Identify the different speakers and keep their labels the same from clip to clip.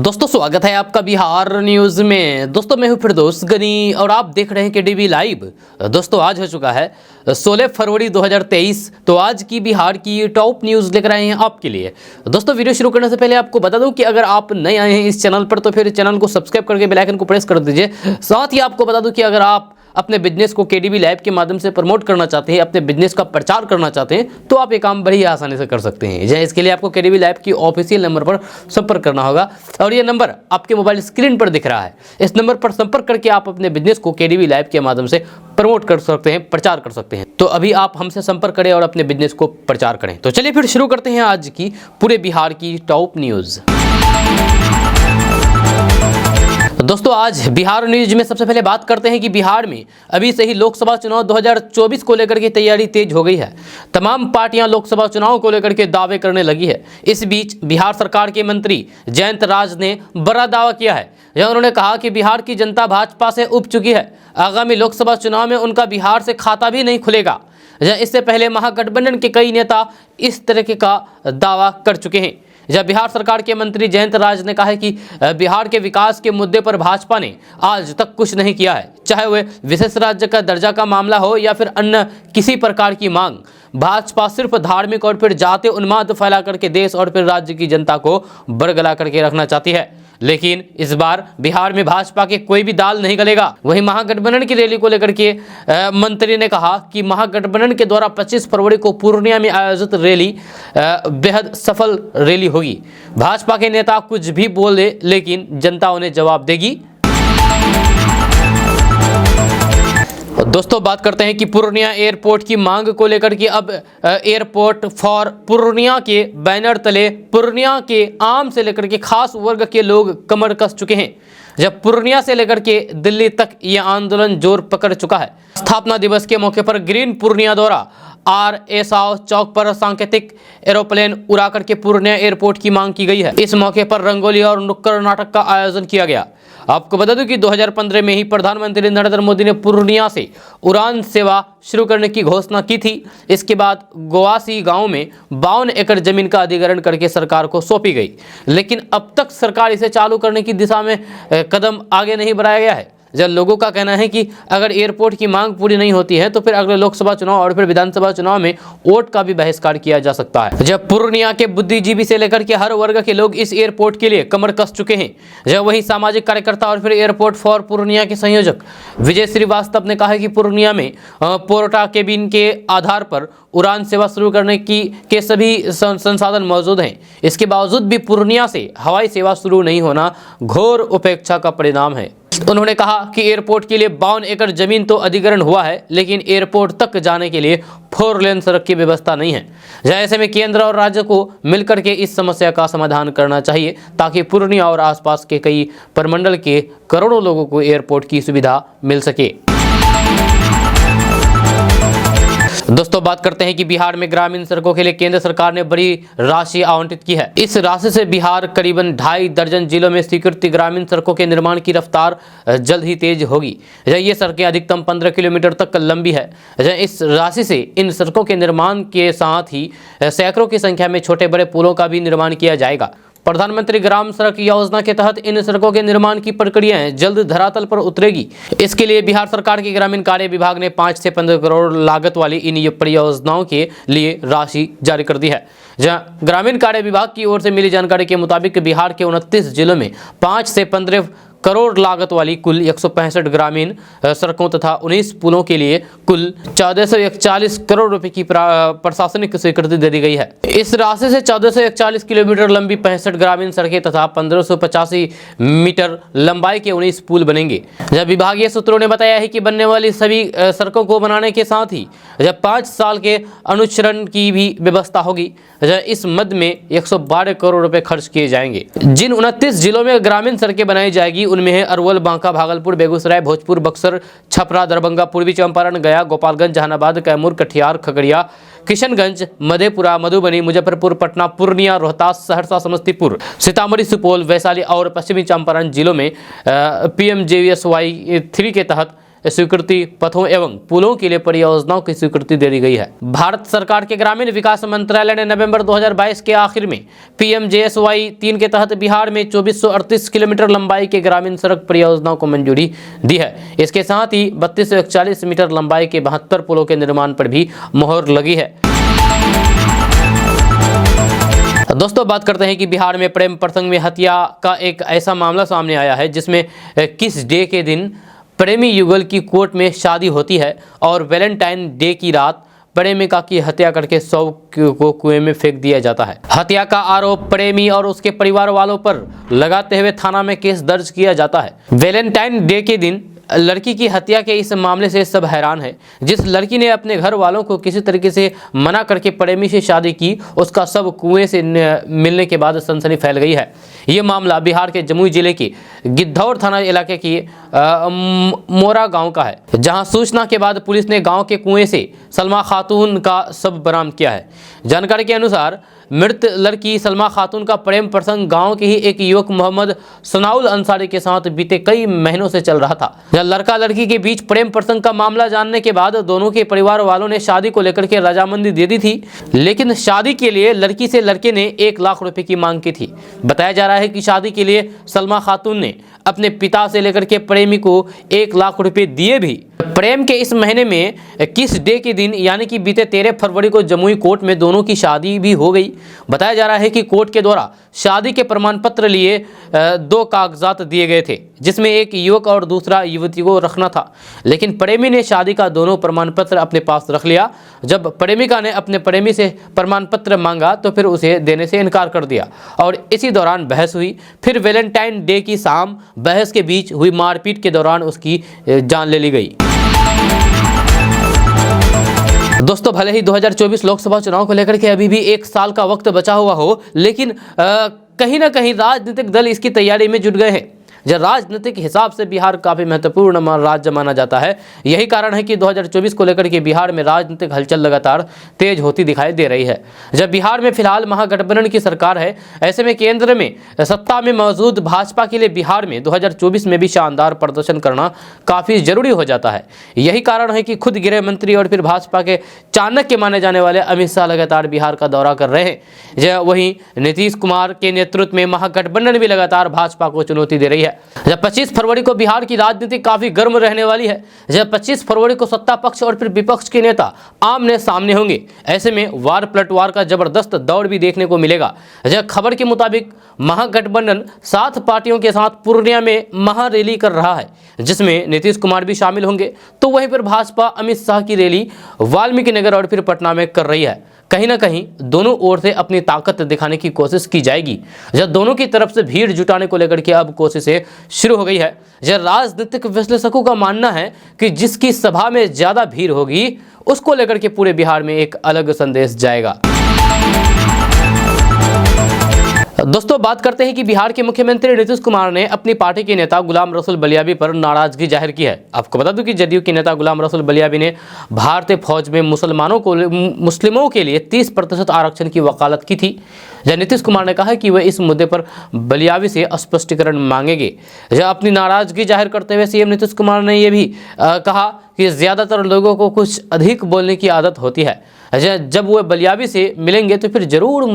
Speaker 1: दोस्तों स्वागत है आपका बिहार न्यूज़ में। दोस्तों मैं हूं फिरदौस गनी और आप देख रहे हैं केडीवी लाइव। दोस्तों आज हो चुका है 16 फरवरी 2023। तो आज की बिहार की टॉप न्यूज़ लेकर आए हैं आपके लिए। दोस्तों वीडियो शुरू करने से पहले आपको बता दूं कि अगर आप नए आए हैं इस चैनल पर तो फिर चैनल को सब्सक्राइब करके बेल आइकन को प्रेस कर दीजिए। साथ ही आपको बता दूं कि अगर आप अपने बिजनेस को केडीवी लाइव के माध्यम से प्रमोट करना चाहते हैं, अपने बिजनेस का प्रचार करना चाहते हैं तो आप ये काम बड़ी आसानी से कर सकते हैं। जहाँ इसके लिए आपको केडीवी लाइव की ऑफिशियल नंबर पर संपर्क करना होगा और ये नंबर आपके मोबाइल स्क्रीन पर दिख रहा है। इस नंबर पर संपर्क करके आप अपने बिजनेस को केडीवी लाइव के माध्यम से प्रमोट कर सकते हैं, प्रचार कर सकते हैं। तो अभी आप हमसे संपर्क करें और अपने बिजनेस को प्रचार करें। तो चलिए फिर शुरू करते हैं आज की पूरे बिहार की टॉप न्यूज़। दोस्तों आज बिहार न्यूज में सबसे पहले बात करते हैं कि बिहार में अभी से ही लोकसभा चुनाव 2024 को लेकर के तैयारी तेज हो गई है। तमाम पार्टियां लोकसभा चुनाव को लेकर के दावे करने लगी है। इस बीच बिहार सरकार के मंत्री जयंत राज ने बड़ा दावा किया है। उन्होंने कहा कि बिहार की जनता भाजपा से उब चुकी है। आगामी लोकसभा चुनाव में उनका बिहार से खाता भी नहीं खुलेगा। इससे पहले महागठबंधन के कई नेता इस तरह का दावा कर चुके हैं। जब बिहार सरकार के मंत्री जयंत राज ने कहा है कि बिहार के विकास के मुद्दे पर भाजपा ने आज तक कुछ नहीं किया है, चाहे वह विशेष राज्य का दर्जा का मामला हो या फिर अन्य किसी प्रकार की मांग। भाजपा सिर्फ धार्मिक और फिर जातीय उन्माद फैला करके देश और फिर राज्य की जनता को बरगला करके रखना चाहती है। लेकिन इस बार बिहार में भाजपा के कोई भी दाल नहीं गलेगा। वहीं महागठबंधन की रैली को लेकर के मंत्री ने कहा कि महागठबंधन के द्वारा 25 फरवरी को पूर्णिया में आयोजित रैली बेहद सफल रैली होगी। भाजपा के नेता कुछ भी बोले लेकिन जनता उन्हें जवाब देगी। दोस्तों बात करते हैं कि पूर्णिया एयरपोर्ट की मांग को लेकर के अब एयरपोर्ट फॉर पूर्णिया के बैनर तले पूर्णिया के आम से लेकर के खास वर्ग के लोग कमर कस चुके हैं। जब पूर्णिया से लेकर के दिल्ली तक यह आंदोलन जोर पकड़ चुका है। स्थापना दिवस के मौके पर ग्रीन पूर्णिया द्वारा RSAO चौक पर सांकेतिक एरोप्लेन उड़ा करके पूर्णिया एयरपोर्ट की मांग की गई है। इस मौके पर रंगोली और नुक्कड़ नाटक का आयोजन किया गया। आपको बता दूं कि 2015 में ही प्रधानमंत्री नरेंद्र मोदी ने पूर्णिया से उड़ान सेवा शुरू करने की घोषणा की थी। इसके बाद गोवासी गांव में 52 एकड़ जमीन का अधिग्रहण करके सरकार को सौंपी गई, लेकिन अब तक सरकार इसे चालू करने की दिशा में कदम आगे नहीं बढ़ाया गया है। जब लोगों का कहना है कि अगर एयरपोर्ट की मांग पूरी नहीं होती है तो फिर अगले लोकसभा चुनाव और फिर विधानसभा चुनाव में वोट का भी बहिष्कार किया जा सकता है। जब पूर्णिया के बुद्धिजीवी से लेकर के हर वर्ग के लोग इस एयरपोर्ट के लिए कमर कस चुके हैं। जब वही सामाजिक कार्यकर्ता और फिर एयरपोर्ट फॉर पूर्णिया के संयोजक विजय श्रीवास्तव ने कहा है कि पूर्णिया में पोर्टा केबिन के आधार पर उड़ान सेवा शुरू करने के सभी संसाधन मौजूद हैं। इसके बावजूद भी पूर्णिया से हवाई सेवा शुरू नहीं होना घोर उपेक्षा का परिणाम है। उन्होंने कहा कि एयरपोर्ट के लिए 52 एकड़ जमीन तो अधिग्रहण हुआ है, लेकिन एयरपोर्ट तक जाने के लिए 4 लेन सड़क की व्यवस्था नहीं है। ऐसे में केंद्र और राज्य को मिलकर के इस समस्या का समाधान करना चाहिए ताकि पूर्णिया और आसपास के कई प्रमंडल के करोड़ों लोगों को एयरपोर्ट की सुविधा मिल सके। दोस्तों बात करते हैं कि बिहार में ग्रामीण सड़कों के लिए केंद्र सरकार ने बड़ी राशि आवंटित की है। इस राशि से बिहार करीबन 2.5 दर्जन जिलों में स्वीकृत ग्रामीण सड़कों के निर्माण की रफ्तार जल्द ही तेज होगी। ये सड़कें अधिकतम 15 किलोमीटर तक लंबी है। इस राशि से इन सड़कों के निर्माण के साथ ही सैकड़ों की संख्या में छोटे बड़े पुलों का भी निर्माण किया जाएगा। प्रधानमंत्री ग्राम सड़क योजना के तहत इन सड़कों के निर्माण की प्रक्रियाएं जल्द धरातल पर उतरेगी। इसके लिए बिहार सरकार के ग्रामीण कार्य विभाग ने 5 से 15 करोड़ लागत वाली इन परियोजनाओं के लिए राशि जारी कर दी है। जहां ग्रामीण कार्य विभाग की ओर से मिली जानकारी के मुताबिक बिहार के 29 जिलों में 5 से 15 करोड़ लागत वाली कुल 165 ग्रामीण सड़कों तथा 19 पुलों के लिए कुल 1441 करोड़ रुपए की प्रशासनिक स्वीकृति दे दी गई है। इस राशि से 1441 किलोमीटर लंबी 65 ग्रामीण सड़कें तथा 1585 मीटर लंबाई के 19 पुल बनेंगे। जब विभागीय सूत्रों ने बताया है कि बनने वाली सभी सड़कों को बनाने के साथ ही जब 5 साल के अनुश्रवण की भी व्यवस्था होगी। इस मद में 112 करोड़ रुपए खर्च किए जाएंगे। जिन 29 जिलों में ग्रामीण सड़कें बनाई जाएगी उनमें है अरवल, बांका, भागलपुर, बेगूसराय, भोजपुर, बक्सर, छपरा, दरभंगा, पूर्वी चंपारण, गया, गोपालगंज, जहानाबाद, कैमूर, कटिहार, खगड़िया, किशनगंज, मधेपुरा, मधुबनी, मुजफ्फरपुर, पटना, पूर्णिया, रोहतास, सहरसा, समस्तीपुर, सीतामढ़ी, सुपौल, वैशाली और पश्चिमी चंपारण जिलों में PMJSY 3 के तहत स्वीकृति, पथों एवं पुलों के लिए परियोजनाओं की स्वीकृति दे दी गई है। भारत सरकार के ग्रामीण विकास मंत्रालय ने नवंबर 2022 के आखिर में PMJSY 3 के तहत बिहार में 2438 किलोमीटर लंबाई के ग्रामीण सड़क परियोजनाओं को मंजूरी दी है। इसके साथ ही 3241 मीटर लंबाई के 72 पुलों के निर्माण पर भी मुहर लगी है। दोस्तों बात करते हैं कि बिहार में प्रेम प्रसंग में हत्या का एक ऐसा मामला सामने आया है जिसमें किस डे के दिन प्रेमी युगल की कोर्ट में शादी होती है और वैलेंटाइन डे की रात प्रेमिका की हत्या करके शव को कुएं में फेंक दिया जाता है। हत्या का आरोप प्रेमी और उसके परिवार वालों पर लगाते हुए थाना में केस दर्ज किया जाता है। वैलेंटाइन डे के दिन लड़की की हत्या के इस मामले से सब हैरान है। जिस लड़की ने अपने घर वालों को किसी तरीके से मना करके प्रेमी से शादी की, उसका शव कुएं से मिलने के बाद सनसनी फैल गई है। ये मामला बिहार के जमुई जिले के गिद्धौर थाना इलाके की मोरा गांव का है, जहां सूचना के बाद पुलिस ने गांव के कुएं से सलमा खातून का शव बरामद किया है। जानकारी के अनुसार मृत लड़की सलमा खातून का प्रेम प्रसंग गांव के ही एक युवक मोहम्मद सनाउल अंसारी के साथ बीते कई महीनों से चल रहा था। जब लड़का लड़की के बीच प्रेम प्रसंग का मामला जानने के बाद दोनों के परिवार वालों ने शादी को लेकर के रजामंदी दे दी थी, लेकिन शादी के लिए लड़की से लड़के ने 1 लाख रुपए की मांग की थी। बताया जा रहा है कि शादी के लिए सलमा खातून ने अपने पिता से लेकर के प्रेमी को 1 लाख रुपए दिए भी। प्रेम के इस महीने में किस डे के दिन यानी कि बीते 13 फरवरी को जमुई कोर्ट में दोनों की शादी भी हो गई। बताया जा रहा है कि कोर्ट के द्वारा शादी के प्रमाण पत्र लिए 2 कागजात दिए गए थे, जिसमें एक युवक और दूसरा युवती को रखना था, लेकिन प्रेमी ने शादी का दोनों प्रमाण पत्र अपने पास रख लिया। जब प्रेमिका ने अपने प्रेमी से प्रमाण पत्र मांगा तो फिर उसे देने से इनकार कर दिया और इसी दौरान बहस हुई। फिर वैलेंटाइन डे की शाम बहस के बीच हुई मारपीट के दौरान उसकी जान ले ली गई। दोस्तों भले ही 2024 लोकसभा चुनाव को लेकर के अभी भी 1 साल का वक्त बचा हुआ हो, लेकिन कहीं ना कहीं राजनीतिक दल इसकी तैयारी में जुट गए हैं। जब राजनीतिक हिसाब से बिहार काफ़ी महत्वपूर्ण राज्य माना जाता है। यही कारण है कि 2024 को लेकर के बिहार में राजनीतिक हलचल लगातार तेज होती दिखाई दे रही है। जब बिहार में फिलहाल महागठबंधन की सरकार है, ऐसे में केंद्र में सत्ता में मौजूद भाजपा के लिए बिहार में 2024 में भी शानदार प्रदर्शन करना काफ़ी जरूरी हो जाता है। यही कारण है कि खुद गृह मंत्री और फिर भाजपा के चाणक्य माने जाने वाले अमित शाह लगातार बिहार का दौरा कर रहे हैं। वहीं नीतीश कुमार के नेतृत्व में महागठबंधन भी लगातार भाजपा को चुनौती दे रही है। जब 25 फरवरी को बिहार की राजनीति काफी गर्म रहने वाली है। जब 25 फरवरी को सत्ता पक्ष और फिर विपक्ष के नेता आमने सामने होंगे। ऐसे में वार पलटवार का जबरदस्त दौड़ भी देखने को मिलेगा। जब खबर के मुताबिक महागठबंधन 7 पार्टियों के साथ पूर्णिया में महारैली कर रहा है, जिसमें नीतीश कुमार भी शामिल होंगे। तो वहीं पर भाजपा अमित शाह की रैली वाल्मीकि नगर और फिर पटना में कर रही है। कहीं ना कहीं दोनों ओर से अपनी ताकत दिखाने की कोशिश की जाएगी। जब दोनों की तरफ से भीड़ जुटाने को लेकर के अब कोशिशें शुरू हो गई है। जब राजनीतिक विश्लेषकों का मानना है कि जिसकी सभा में ज्यादा भीड़ होगी उसको लेकर के पूरे बिहार में एक अलग संदेश जाएगा। दोस्तों बात करते हैं कि बिहार के मुख्यमंत्री नीतीश कुमार ने अपनी पार्टी के नेता गुलाम रसूल बलियाबी पर नाराजगी जाहिर की है। आपको बता दूं कि जदयू के नेता गुलाम रसूल बलियाबी ने भारतीय फौज में मुस्लिमों के लिए 30% आरक्षण की वकालत की थी। जब नीतीश कुमार ने कहा कि वह इस मुद्दे पर बलियाबी से स्पष्टीकरण मांगेंगे। जब अपनी नाराजगी जाहिर करते हुए सीएम नीतीश कुमार ने यह भी कहा कि ज़्यादातर लोगों को कुछ अधिक बोलने की आदत होती है। जब वह बलियाबी से मिलेंगे तो फिर जरूर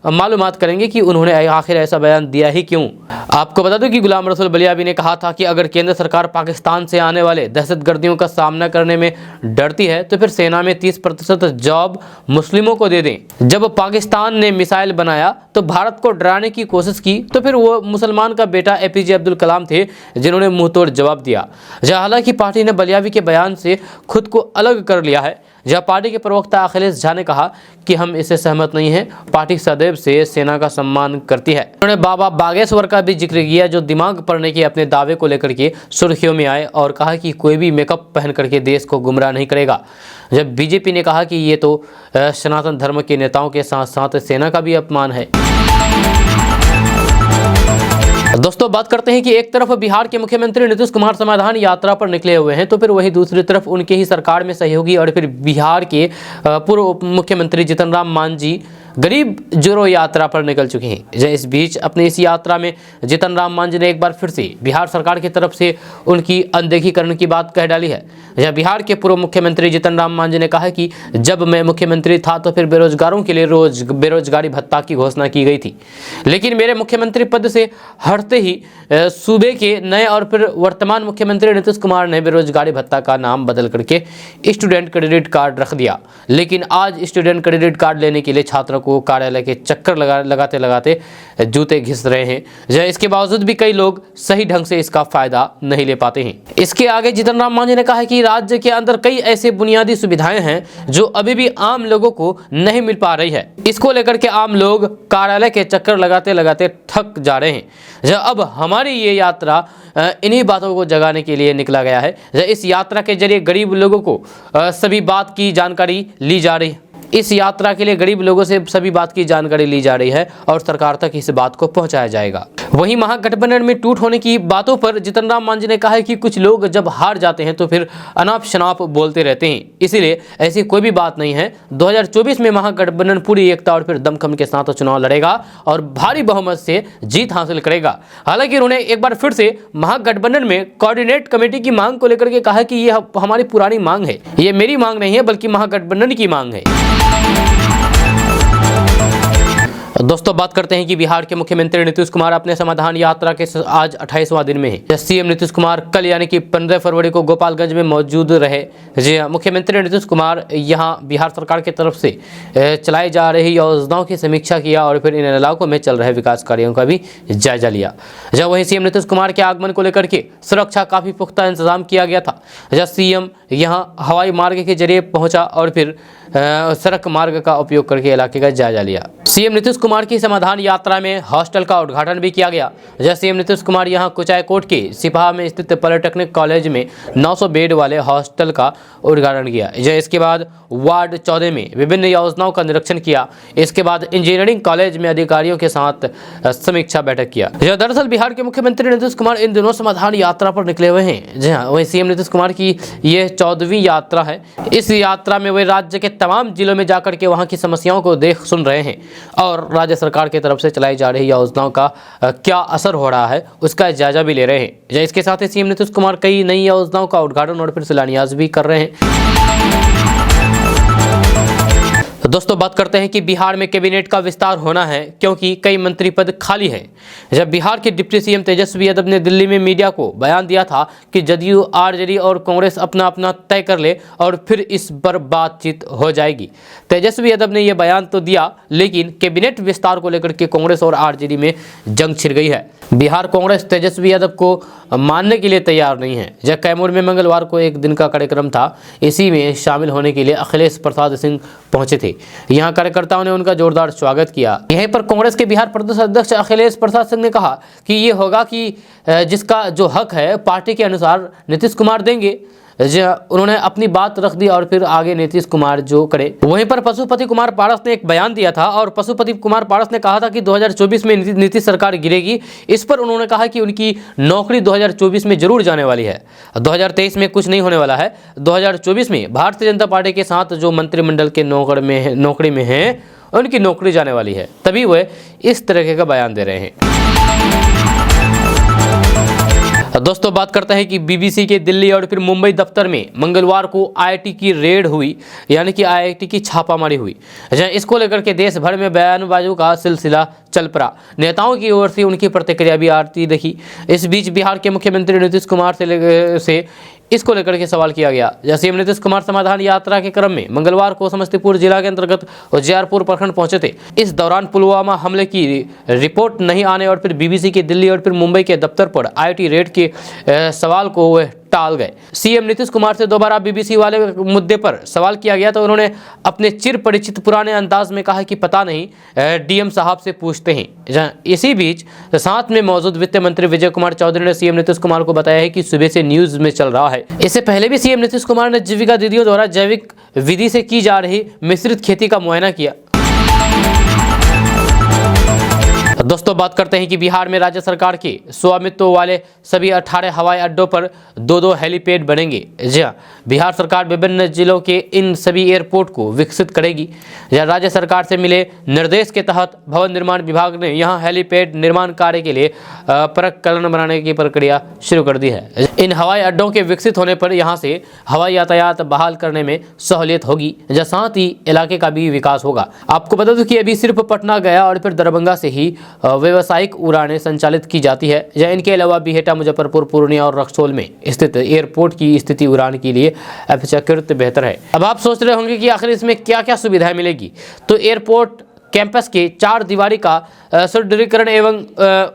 Speaker 1: मालूमात करेंगे कि उन्होंने आखिर ऐसा बयान दिया ही क्यों। आपको बता दूं कि गुलाम रसूल बलियाबी ने कहा था कि अगर केंद्र सरकार पाकिस्तान से आने वाले दहशतगर्दियों का सामना करने में डरती है तो फिर सेना में 30% जॉब मुस्लिमों को दे दें। जब पाकिस्तान ने मिसाइल बनाया तो भारत को डराने की कोशिश की तो फिर वो मुसलमान का बेटा APJ अब्दुल कलाम थे जिन्होंने मुंहतोड़ जवाब दिया। हालांकि पार्टी ने बलियाबी के बयान से खुद को अलग कर लिया है। जब पार्टी के प्रवक्ता अखिलेश झा ने कहा कि हम इससे सहमत नहीं हैं, पार्टी सदैव से सेना का सम्मान करती है। उन्होंने बाबा बागेश्वर का भी जिक्र किया जो दिमाग पड़ने के अपने दावे को लेकर के सुर्खियों में आए और कहा कि कोई भी मेकअप पहन करके देश को गुमराह नहीं करेगा। जब बीजेपी ने कहा कि ये तो सनातन धर्म के नेताओं के साथ साथ सेना का भी अपमान है। दोस्तों बात करते हैं कि एक तरफ बिहार के मुख्यमंत्री नीतीश कुमार समाधान यात्रा पर निकले हुए हैं तो फिर वही दूसरी तरफ उनके ही सरकार में सहयोगी और फिर बिहार के पूर्व मुख्यमंत्री जीतन राम मांझी गरीब जोड़ो यात्रा पर निकल चुके हैं। इस बीच अपनी इस यात्रा में जीतन राम मांझी ने एक बार फिर से बिहार सरकार की तरफ से उनकी अनदेखी करने की बात कह डाली है। बिहार के पूर्व मुख्यमंत्री जीतन राम मांझी ने कहा है कि जब मैं मुख्यमंत्री था तो फिर बेरोजगारों के लिए रोज बेरोजगारी भत्ता की घोषणा की गई थी, लेकिन मेरे मुख्यमंत्री पद से हटते ही सूबे के नए और फिर वर्तमान मुख्यमंत्री नीतीश कुमार ने बेरोजगारी भत्ता का नाम बदल करके स्टूडेंट क्रेडिट कार्ड रख दिया। लेकिन आज स्टूडेंट क्रेडिट कार्ड लेने के लिए छात्रों को कार्यालय के चक्कर लगाते लगाते जूते घिस रहे हैं। इसके बावजूद भी कई लोग सही ढंग से इसका फायदा नहीं ले पाते हैं। इसके आगे जीतन राम मांझी ने कहा है कि राज्य के अंदर कई ऐसे बुनियादी सुविधाएं हैं जो अभी भी आम लोगों को नहीं मिल पा रही है। इसको लेकर के आम लोग कार्यालय के चक्कर लगाते लगाते थक जा रहे हैं। अब हमारी ये यात्रा इन्हीं बातों को जगाने के लिए निकला गया है। इस यात्रा के जरिए गरीब लोगों को सभी बात की जानकारी ली जा रही है। इस यात्रा के लिए गरीब लोगों से सभी बात की जानकारी ली जा रही है और सरकार तक इस बात को पहुंचाया जाएगा। वहीं महागठबंधन में टूट होने की बातों पर जीतन राम मांझी ने कहा है कि कुछ लोग जब हार जाते हैं तो फिर अनाप शनाप बोलते रहते हैं, इसीलिए ऐसी कोई भी बात नहीं है। 2024 में महागठबंधन पूरी एकता और फिर दमखम के साथ चुनाव लड़ेगा और भारी बहुमत से जीत हासिल करेगा। हालांकि उन्होंने एक बार फिर से महागठबंधन में कोऑर्डिनेट कमेटी की मांग को लेकर के कहा कि यह हमारी पुरानी मांग है, ये मेरी मांग नहीं है बल्कि महागठबंधन की मांग है। दोस्तों बात करते हैं कि बिहार के मुख्यमंत्री नीतीश कुमार अपने समाधान यात्रा के आज 28वां दिन में है। सीएम नीतीश कुमार कल यानी कि 15 फरवरी को गोपालगंज में मौजूद रहे। जी हाँ, मुख्यमंत्री नीतीश कुमार यहां बिहार सरकार की तरफ से चलाई जा रही योजनाओं की समीक्षा किया और फिर इन इलाकों में चल रहे विकास कार्यों का भी जायजा लिया। जब वहीं सीएम नीतीश कुमार के आगमन को लेकर के सुरक्षा काफी पुख्ता इंतजाम किया गया था। जब सीएम यहां हवाई मार्ग के जरिए पहुंचा और फिर सड़क मार्ग का उपयोग करके इलाके का जायजा लिया। सीएम नीतीश कुमार की समाधान यात्रा में हॉस्टल का उद्घाटन भी किया गया। जब सीएम नीतीश कुमार यहां कुचायकोट के सिपाहा में स्थित पॉलिटेक्निक कॉलेज में 900 बेड वाले हॉस्टल का उद्घाटन किया। इसके बाद वार्ड 14 में विभिन्न योजनाओं का निरीक्षण किया। इसके बाद इंजीनियरिंग कॉलेज में अधिकारियों के साथ समीक्षा बैठक किया। दरअसल बिहार के मुख्यमंत्री नीतीश कुमार इन दिनों समाधान यात्रा पर निकले हुए हैं। जी हाँ, वही सीएम नीतीश कुमार की यह 14वीं यात्रा है। इस यात्रा में वे राज्य के तमाम जिलों में जाकर के वहां की समस्याओं को सुन रहे हैं और राज्य सरकार की तरफ से चलाई जा रही योजनाओं का क्या असर हो रहा है उसका जायजा भी ले रहे हैं। इसके साथ ही सीएम नीतीश कुमार कई नई योजनाओं का उद्घाटन और फिर शिलान्यास भी कर रहे हैं। दोस्तों बात करते हैं कि बिहार में कैबिनेट का विस्तार होना है क्योंकि कई मंत्री पद खाली हैं। जब बिहार के डिप्टी सीएम तेजस्वी यादव ने दिल्ली में मीडिया को बयान दिया था कि जदयू, आरजेडी और कांग्रेस अपना अपना तय कर ले और फिर इस पर बातचीत हो जाएगी। तेजस्वी यादव ने यह बयान तो दिया लेकिन कैबिनेट विस्तार को लेकर के कांग्रेस और आरजेडी में जंग छिड़ गई है। बिहार कांग्रेस तेजस्वी यादव को मानने के लिए तैयार नहीं है। जब कैमूर में मंगलवार को एक दिन का कार्यक्रम था, इसी में शामिल होने के लिए अखिलेश प्रसाद सिंह पहुंचे थे। यहां कार्यकर्ताओं ने उनका जोरदार स्वागत किया। यहीं पर कांग्रेस के बिहार प्रदेश अध्यक्ष अखिलेश प्रसाद सिंह ने कहा कि ये होगा कि जिसका जो हक है पार्टी के अनुसार नीतीश कुमार देंगे। उन्होंने अपनी बात रख दी और फिर आगे नीतीश कुमार जो करे। वहीं पर पशुपति कुमार पारस ने एक बयान दिया था और पशुपति कुमार पारस ने कहा था कि 2024 में नीतीश सरकार गिरेगी। इस पर उन्होंने कहा कि उनकी नौकरी 2024 में जरूर जाने वाली है। 2023 में कुछ नहीं होने वाला है। 2024 में भारतीय जनता पार्टी के साथ जो मंत्रिमंडल के नौकरी में हैं उनकी नौकरी जाने वाली है, तभी वह इस तरह का बयान दे रहे हैं। दोस्तों बात करते हैं कि बीबीसी के दिल्ली और फिर मुंबई दफ्तर में मंगलवार को आईआईटी की रेड हुई, यानी कि आईआईटी की छापामारी हुई। इसको लेकर के देश भर में बयानबाजों का सिलसिला चल पड़ा। नेताओं की ओर से उनकी प्रतिक्रिया भी आती देखी। इस बीच बिहार के मुख्यमंत्री नीतीश कुमार से इसको लेकर के सवाल किया गया। जैसे नीतीश कुमार समाधान यात्रा के क्रम में मंगलवार को समस्तीपुर जिला के अंतर्गत उजियारपुर प्रखंड पहुंचे थे। इस दौरान पुलवामा हमले की रिपोर्ट नहीं आने और फिर बीबीसी के दिल्ली और फिर मुंबई के दफ्तर पर आईआईटी रेड के सवाल को वह टाल गए। सीएम नीतीश कुमार से दोबारा बीबीसी वाले मुद्दे पर सवाल किया गया तो उन्होंने अपने चिर परिचित पुराने अंदाज में कहा कि पता नहीं, डीएम साहब से पूछते हैं। इसी बीच साथ में मौजूद वित्त मंत्री विजय कुमार चौधरी ने सीएम नीतीश कुमार को बताया है कि सुबह से न्यूज में चल रहा है। इससे पहले भी सीएम नीतीश कुमार ने जीविका दीदियों द्वारा जैविक विधि से की जा रही मिश्रित खेती का मुआयना किया। दोस्तों बात करते हैं कि बिहार में राज्य सरकार के स्वामित्व वाले सभी 18 हवाई अड्डों पर 2-2 हेलीपैड बनेंगे। जी हाँ, बिहार सरकार विभिन्न जिलों के इन सभी एयरपोर्ट को विकसित करेगी। राज्य सरकार से मिले निर्देश के तहत भवन निर्माण विभाग ने यहां हेलीपैड निर्माण कार्य के लिए प्रकरण बनाने की प्रक्रिया शुरू कर दी है। इन हवाई अड्डों के विकसित होने पर यहां से हवाई यातायात बहाल करने में सहूलियत होगी, साथ ही इलाके का भी विकास होगा। आपको बता दूं कि अभी सिर्फ पटना, गया और फिर दरभंगा से ही व्यावसायिक उड़ानें संचालित की जाती है। इनके अलावा बिहेटा, मुजफ्फरपुर, पूर्णिया और रक्सौल में स्थित एयरपोर्ट की स्थिति उड़ान के लिए अपेक्षाकृत बेहतर है। अब आप सोच रहे होंगे कि आखिर इसमें क्या क्या सुविधाएं मिलेगी। तो एयरपोर्ट कैंपस के 4 दीवारी का सुदृढ़ीकरण एवं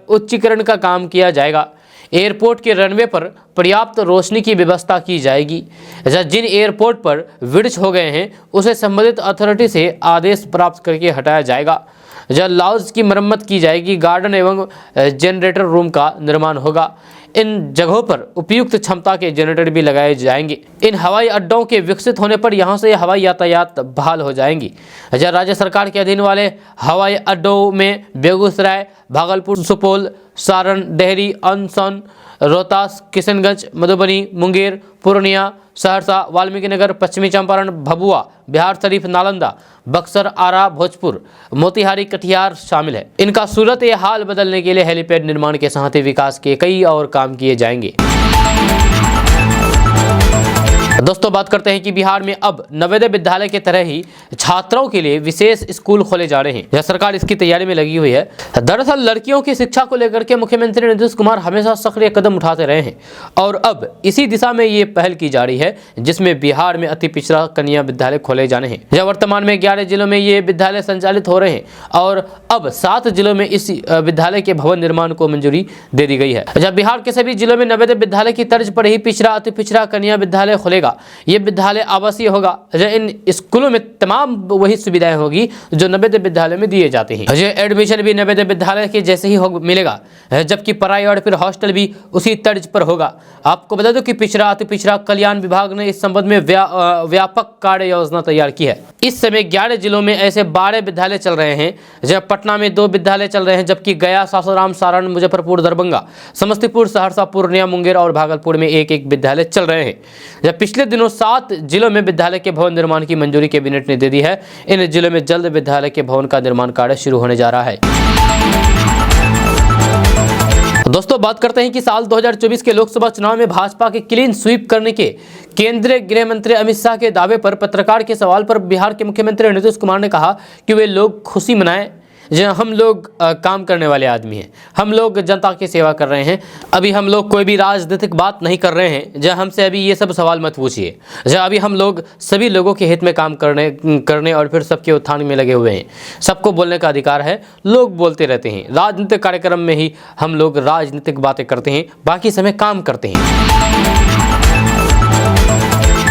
Speaker 1: उच्चीकरण का काम किया जाएगा। एयरपोर्ट के रनवे पर पर्याप्त रोशनी की व्यवस्था की जाएगी। जिन एयरपोर्ट पर विड्स हो गए हैं उसे संबंधित अथॉरिटी से आदेश प्राप्त करके हटाया जाएगा। लॉज की मरम्मत की जाएगी। गार्डन एवं जनरेटर रूम का निर्माण होगा। इन जगहों पर उपयुक्त क्षमता के जनरेटर भी लगाए जाएंगे। इन हवाई अड्डों के विकसित होने पर यहां से हवाई यातायात बहाल हो जाएंगी। राज्य सरकार के अधीन वाले हवाई अड्डों में बेगूसराय, भागलपुर, सुपौल, सारण, डेहरी, अनसन, रोहतास, किशनगंज, मधुबनी, मुंगेर, पूर्णिया, सहरसा, वाल्मीकिनगर, पश्चिमी चंपारण, भभुआ, बिहार शरीफ, नालंदा, बक्सर, आरा, भोजपुर, मोतिहारी, कटिहार शामिल है। इनका सूरत ये हाल बदलने के लिए हेलीपैड निर्माण के साथ ही विकास के कई और काम किए जाएंगे। दोस्तों बात करते हैं कि बिहार में अब नवोदय विद्यालय के तरह ही छात्रों के लिए विशेष स्कूल खोले जा रहे हैं। यह सरकार इसकी तैयारी में लगी हुई है। दरअसल लड़कियों की शिक्षा को लेकर के मुख्यमंत्री नीतीश कुमार हमेशा सक्रिय कदम उठाते रहे हैं और अब इसी दिशा में ये पहल की जा रही है, जिसमें बिहार में अति पिछड़ा कन्या विद्यालय खोले जाने हैं। यह वर्तमान में 11 जिलों में ये विद्यालय संचालित हो रहे हैं और अब 7 जिलों में इस विद्यालय के भवन निर्माण को मंजूरी दे दी गई है। जब बिहार के सभी जिलों में नवोदय विद्यालय की तर्ज पर ही पिछड़ा अति पिछड़ा कन्या विद्यालय खुलेगा। ये विद्यालय आवासीय होगा। इन स्कूलों में तमाम वही सुविधाएं होगी जो नवोदय विद्यालय में दिए जाते हैं। एडमिशन भी नवोदय विद्यालय के जैसे ही मिलेगा, जबकि पढ़ाई और फिर हॉस्टल भी उसी तर्ज पर होगा। आपको बता दो कि पिछड़ा अति पिछड़ा कल्याण विभाग ने इस संबंध में व्यापक कार्य योजना तैयार की है। इस समय 11 जिलों में ऐसे 12 विद्यालय चल रहे हैं। जब पटना में 2 विद्यालय चल रहे हैं, जबकि गया, सासाराम, सारण, मुजफ्फरपुर, दरभंगा, समस्तीपुर, सहरसा, पूर्णिया, मुंगेर और भागलपुर में एक एक विद्यालय चल रहे हैं। जब पिछले दिनों 7 जिलों में विद्यालय के भवन निर्माण की मंजूरी कैबिनेट ने दे दी है। इन जिलों में जल्द विद्यालय के भवन का निर्माण कार्य शुरू होने जा रहा है। दोस्तों बात करते हैं कि साल 2024 के लोकसभा चुनाव में भाजपा के क्लीन स्वीप करने के केंद्रीय गृह मंत्री अमित शाह के दावे पर पत्रकार के सवाल पर बिहार के मुख्यमंत्री नीतीश कुमार ने कहा कि वे लोग खुशी मनाएं। हम लोग काम करने वाले आदमी हैं, हम लोग जनता की सेवा कर रहे हैं। अभी हम लोग कोई भी राजनीतिक बात नहीं कर रहे हैं। हमसे अभी ये सब सवाल मत पूछिए। अभी हम लोग सभी लोगों के हित में काम करने और फिर सबके उत्थान में लगे हुए हैं। सबको बोलने का अधिकार है, लोग बोलते रहते हैं। राजनीतिक कार्यक्रम में ही हम लोग राजनीतिक बातें करते हैं, बाकी समय काम करते हैं।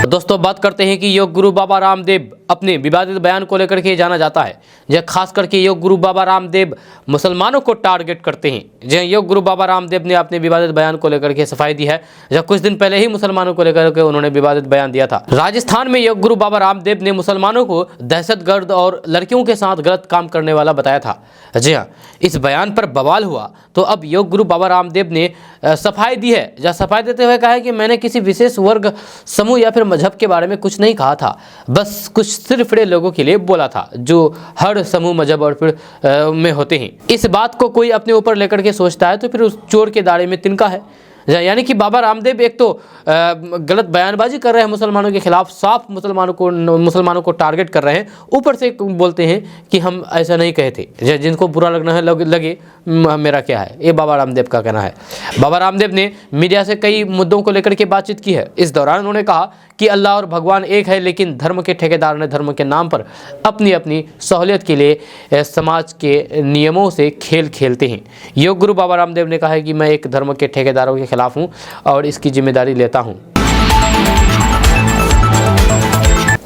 Speaker 1: दोस्तों बात करते हैं कि योग गुरु बाबा रामदेव अपने विवादित बयान को लेकर के जाना जाता है। यह खास करके योग गुरु बाबा रामदेव मुसलमानों को टारगेट करते हैं। योग गुरु बाबा रामदेव ने अपने विवादित बयान को लेकर के सफाई दी है। कुछ दिन पहले ही मुसलमानों को लेकर के उन्होंने विवादित बयान दिया था। राजस्थान में योग गुरु बाबा रामदेव ने मुसलमानों को दहशतगर्द और लड़कियों के साथ गलत काम करने वाला बताया था। जी हाँ, इस बयान पर बवाल हुआ तो अब योग गुरु बाबा रामदेव ने सफाई दी है। सफाई देते हुए कहा है कि मैंने किसी विशेष वर्ग, समूह या फिर मजहब के बारे में कुछ नहीं कहा था, बस कुछ सिर्फ बड़े लोगों के लिए बोला था जो हर समूह, मजहब और फिर में होते हैं। इस बात को कोई अपने ऊपर लेकर के सोचता है तो फिर उस चोर के दाड़े में तिनका है। यानी कि बाबा रामदेव एक तो गलत बयानबाजी कर रहे हैं मुसलमानों के खिलाफ, साफ मुसलमानों को टारगेट कर रहे हैं, ऊपर से बोलते हैं कि हम ऐसा नहीं कहे थे। जिनको बुरा लगना है लगे, मेरा क्या है, ये बाबा रामदेव का कहना है। बाबा रामदेव ने मीडिया से कई मुद्दों को लेकर के बातचीत की है। इस दौरान उन्होंने कहा कि अल्लाह और भगवान एक है, लेकिन धर्म के ठेकेदार ने धर्म के नाम पर अपनी अपनी सहूलियत के लिए समाज के नियमों से खेल खेलते हैं। योग गुरु बाबा रामदेव ने कहा है कि मैं एक धर्म के ठेकेदारों के खिलाफ हूं और इसकी जिम्मेदारी लेता हूं।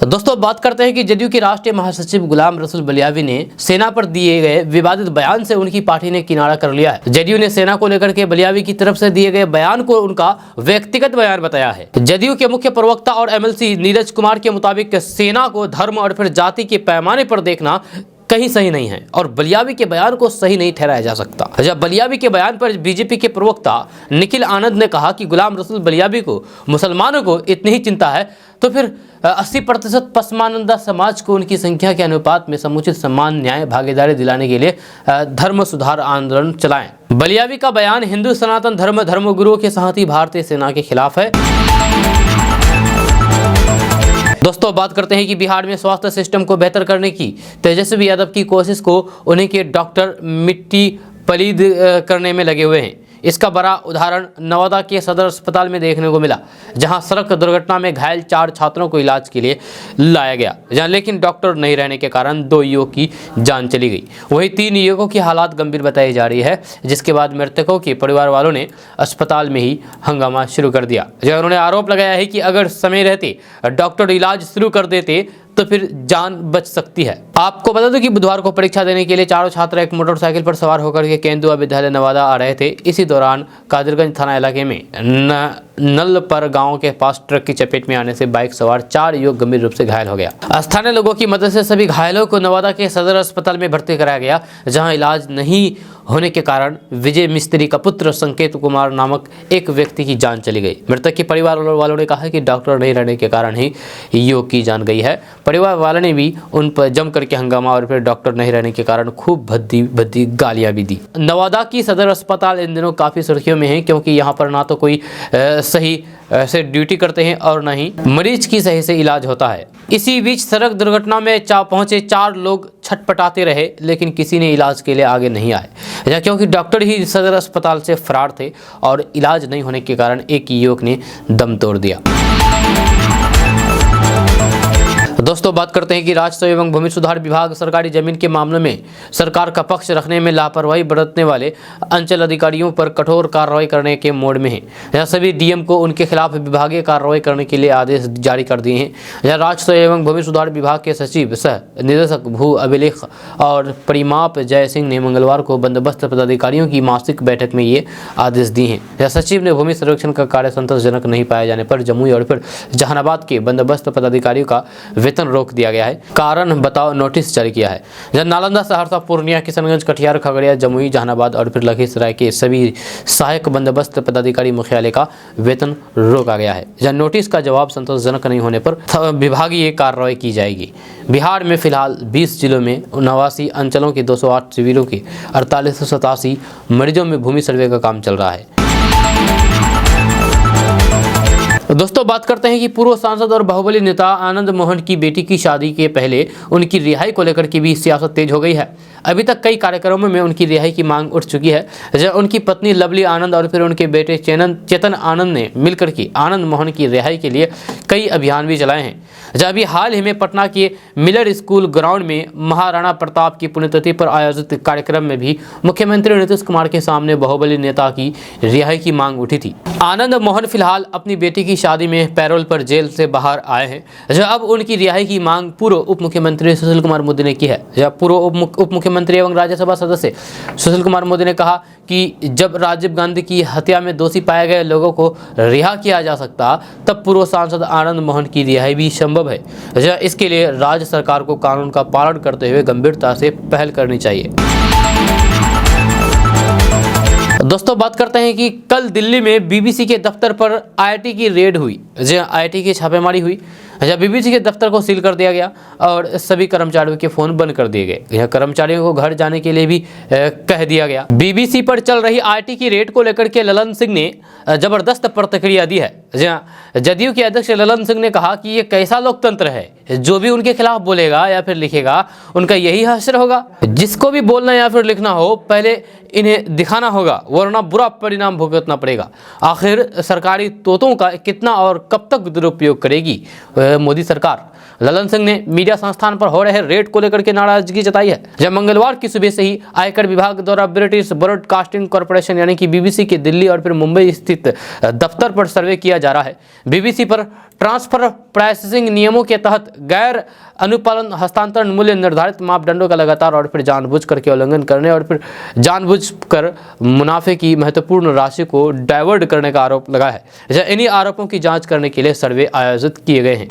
Speaker 1: दोस्तों बात करते हैं कि जदयू के राष्ट्रीय महासचिव गुलाम रसूल बलियावी ने सेना पर दिए गए विवादित बयान से उनकी पार्टी ने किनारा कर लिया है। जदयू ने सेना को लेकर के बलियावी की तरफ से दिए गए बयान को उनका व्यक्तिगत बयान बताया है। जदयू के मुख्य प्रवक्ता और एमएलसी नीरज कुमार के मुताबिक सेना को धर्म और फिर जाति के पैमाने पर देखना कहीं सही नहीं है और बलियावी के बयान को सही नहीं ठहराया जा सकता। जब बलियावी के बयान पर बीजेपी के प्रवक्ता निखिल आनंद ने कहा कि गुलाम रसूल बलियावी को मुसलमानों को इतनी ही चिंता है, तो फिर 80% पसमानंदा समाज को उनकी संख्या के अनुपात में समुचित सम्मान, न्याय, भागीदारी दिलाने के लिए धर्म सुधार आंदोलन चलाएं। बलियावी का बयान हिंदू सनातन धर्मगुरुओं के साथ ही भारतीय सेना के खिलाफ है। दोस्तों, बात करते हैं कि बिहार में स्वास्थ्य सिस्टम को बेहतर करने की तेजस्वी यादव की कोशिश को उन्हीं के डॉक्टर मिट्टी पलीद करने में लगे हुए हैं। इसका बड़ा उदाहरण नवादा के सदर अस्पताल में देखने को मिला, जहां सड़क दुर्घटना में घायल 4 छात्रों को इलाज के लिए लाया गया, जहां लेकिन डॉक्टर नहीं रहने के कारण 2 युवकों की जान चली गई। वहीं 3 युवकों की हालात गंभीर बताई जा रही है, जिसके बाद मृतकों के परिवार वालों ने अस्पताल में ही हंगामा शुरू कर दिया। जहां उन्होंने आरोप लगाया है कि अगर समय रहते डॉक्टर इलाज शुरू कर देते तो फिर जान बच सकती है। आपको बता दूं कि बुधवार को परीक्षा देने के लिए 4 छात्र एक मोटरसाइकिल पर सवार होकर के केंदुआ विद्यालय नवादा आ रहे थे। इसी दौरान कादिरगंज थाना इलाके में नलपर गांव के पास ट्रक की चपेट में आने से बाइक सवार 4 युवक गंभीर रूप से घायल हो गया। स्थानीय लोगों की मदद से सभी घायलों को नवादा के सदर अस्पताल में भर्ती कराया गया, जहां इलाज नहीं होने के कारण विजय मिस्त्री का पुत्र संकेत कुमार नामक एक व्यक्ति की जान चली गई। मृतक के परिवार वालों ने कहा कि डॉक्टर नहीं रहने के कारण ही युवक की जान गई है। परिवार वालों ने भी उन पर जम करके हंगामा और फिर डॉक्टर नहीं रहने के कारण खूब भद्दी गालियां भी दी। नवादा की सदर अस्पताल इन दिनों काफी सुर्खियों में है, क्योंकि यहाँ पर ना तो कोई सही से ड्यूटी करते हैं और ना ही मरीज की सही से इलाज होता है। इसी बीच सड़क दुर्घटना में पहुंचे 4 लोग छटपटाते रहे, लेकिन किसी ने इलाज के लिए आगे नहीं आए, क्योंकि डॉक्टर ही सदर अस्पताल से फरार थे और इलाज नहीं होने के कारण एक युवक ने दम तोड़ दिया। दोस्तों, बात करते हैं कि राजस्व एवं भूमि सुधार विभाग सरकारी जमीन के मामलों में सरकार का पक्ष रखने में लापरवाही बरतने वाले अंचल अधिकारियों पर कठोर कार्रवाई करने के मोड में है। यह सभी डीएम को उनके खिलाफ विभागीय कार्रवाई करने के लिए आदेश जारी कर दिए हैं। यह राजस्व एवं भूमि सुधार विभाग के सचिव सह निदेशक भू अभिलेख और परिमाप जय सिंह ने मंगलवार को बंदोबस्त पदाधिकारियों की मासिक बैठक में ये आदेश दिए हैं। यह सचिव ने भूमि सर्वेक्षण का कार्य संतोषजनक नहीं पाए जाने पर जमुई और फिर जहानाबाद के बंदोबस्त पदाधिकारियों का वेतन रोक दिया गया है, कारण बताओ नोटिस जारी किया है। जब नालंदा, सहरसा, पूर्णिया, किशनगंज, कटिहार, खगड़िया, जमुई, जहानाबाद और फिर लखीसराय के सभी सहायक बंदोबस्त पदाधिकारी मुख्यालय का वेतन रोका गया है। जब नोटिस का जवाब संतोषजनक नहीं होने पर विभागीय कार्रवाई की जाएगी। बिहार में फिलहाल 20 जिलों में 89 अंचलों के 208 शिविरों के 4887 मरीजों में भूमि सर्वे का काम चल रहा है। दोस्तों, बात करते हैं कि पूर्व सांसद और बाहुबली नेता आनंद मोहन की बेटी की शादी के पहले उनकी रिहाई को लेकर की भी सियासत तेज हो गई है। अभी तक कई कार्यक्रमों में उनकी रिहाई की मांग उठ चुकी है। जब उनकी पत्नी लवली आनंद और फिर उनके बेटे चेतन आनंद ने मिलकर के आनंद मोहन की रिहाई के लिए कई अभियान भी चलाए हैं। जब अभी हाल ही में पटना के मिलर स्कूल ग्राउंड में महाराणा प्रताप की पुण्यतिथि पर आयोजित कार्यक्रम में भी मुख्यमंत्री नीतीश कुमार के सामने बाहुबली नेता की रिहाई की मांग उठी थी। आनंद मोहन फिलहाल अपनी बेटी की शादी में पैरोल पर जेल से बाहर आए हैं। जब अब उनकी रिहाई की मांग पूर्व उप मुख्यमंत्री सुशील कुमार मोदी ने की है। जब पूर्व उप मुख्यमंत्री एवं राज्यसभा सदस्य सुशील कुमार मोदी ने कहा कि जब राजीव गांधी की हत्या में दोषी पाए गए लोगों को रिहा किया जा सकता, तब पूर्व सांसद आनंद मोहन की रिहाई भी संभव है। इसके लिए राज्य सरकार को कानून का पालन करते हुए गंभीरता से पहल करनी चाहिए। दोस्तों, बात करते हैं कि कल दिल्ली में बीबीसी के दफ्तर पर आईटी की रेड हुई। आईटी की छापेमारी हुई। बीबीसी के दफ्तर को सील कर दिया गया और सभी कर्मचारियों के फोन बंद कर दिए गए। यह कर्मचारियों को घर जाने के लिए भी कह दिया गया। बीबीसी पर चल रही आईटी की रेड को लेकर के ललन सिंह ने जबरदस्त प्रतिक्रिया दी है। जदयू के अध्यक्ष ललन सिंह ने कहा कि ये कैसा लोकतंत्र है, जो भी उनके खिलाफ बोलेगा या फिर लिखेगा उनका यही हश्र होगा। जिसको भी बोलना या फिर लिखना हो, पहले इन्हें दिखाना होगा, वरना बुरा परिणाम भुगतना पड़ेगा। आखिर सरकारी तोतों का कितना और कब तक दुरुपयोग करेगी मोदी सरकार। ललन सिंह ने मीडिया संस्थान पर हो रहे रेड को लेकर के नाराजगी जताई है। जब मंगलवार की सुबह से ही आयकर विभाग द्वारा ब्रिटिश ब्रॉडकास्टिंग कॉर्पोरेशन यानी कि बीबीसी के दिल्ली और फिर मुंबई स्थित दफ्तर पर सर्वे किया जा रहा है। बीबीसी पर ट्रांसफर प्राइसिंग नियमों के तहत गैर अनुपालन हस्तांतरण मूल्य निर्धारित मापदंडों का लगातार और फिर जानबूझ करके उल्लंघन करने और फिर जानबूझ कर मुनाफे की महत्वपूर्ण राशि को डाइवर्ट करने का आरोप लगा है। इन्हीं आरोपों की जांच करने के लिए सर्वे आयोजित किए गए हैं।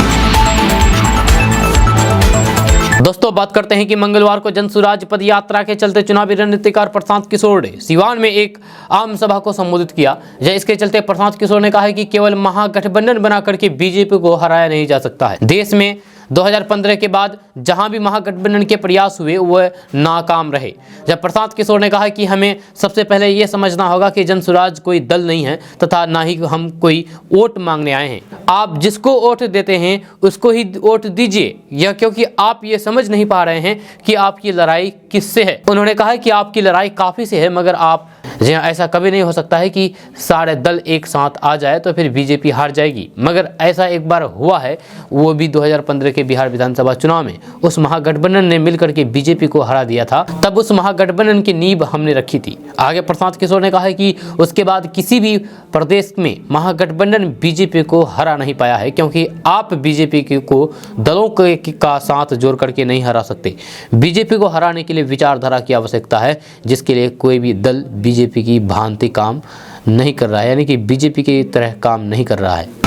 Speaker 1: दोस्तों बात करते हैं कि मंगलवार को जन सुराज पद यात्रा के चलते चुनावी रणनीतिकार प्रशांत किशोर ने सिवान में एक आम सभा को संबोधित किया। इसके चलते प्रशांत किशोर ने कहा है कि केवल महागठबंधन बना करके बीजेपी को हराया नहीं जा सकता है। देश में 2015 के बाद जहां भी महागठबंधन के प्रयास हुए वह नाकाम रहे। जब प्रशांत किशोर ने कहा कि हमें सबसे पहले यह समझना होगा कि जन सुराज कोई दल नहीं है तथा ना ही हम कोई वोट मांगने आए हैं। आप जिसको वोट देते हैं उसको ही वोट दीजिए, यह क्योंकि आप ये समझ नहीं पा रहे हैं कि आपकी लड़ाई किससे है। उन्होंने कहा कि आपकी लड़ाई काफ़ी से है, मगर आप ऐसा कभी नहीं हो सकता है कि सारे दल एक साथ आ जाए तो फिर बीजेपी हार जाएगी। मगर ऐसा एक बार हुआ है, वो भी 2015 के बिहार विधानसभा चुनाव में उस महागठबंधन ने मिलकर के बीजेपी को हरा दिया था। तब उस महागठबंधन की नींव हमने रखी थी। आगे प्रशांत किशोर ने कहा है कि उसके बाद किसी भी प्रदेश में महागठबंधन बीजेपी को हरा नहीं पाया है, क्योंकि आप बीजेपी को दलों का साथ जोड़ करके नहीं हरा सकते। बीजेपी को हराने के लिए विचारधारा की आवश्यकता है, जिसके लिए कोई भी दल बीजेपी की भांति काम नहीं कर रहा है, यानी कि बीजेपी की तरह काम नहीं कर रहा है।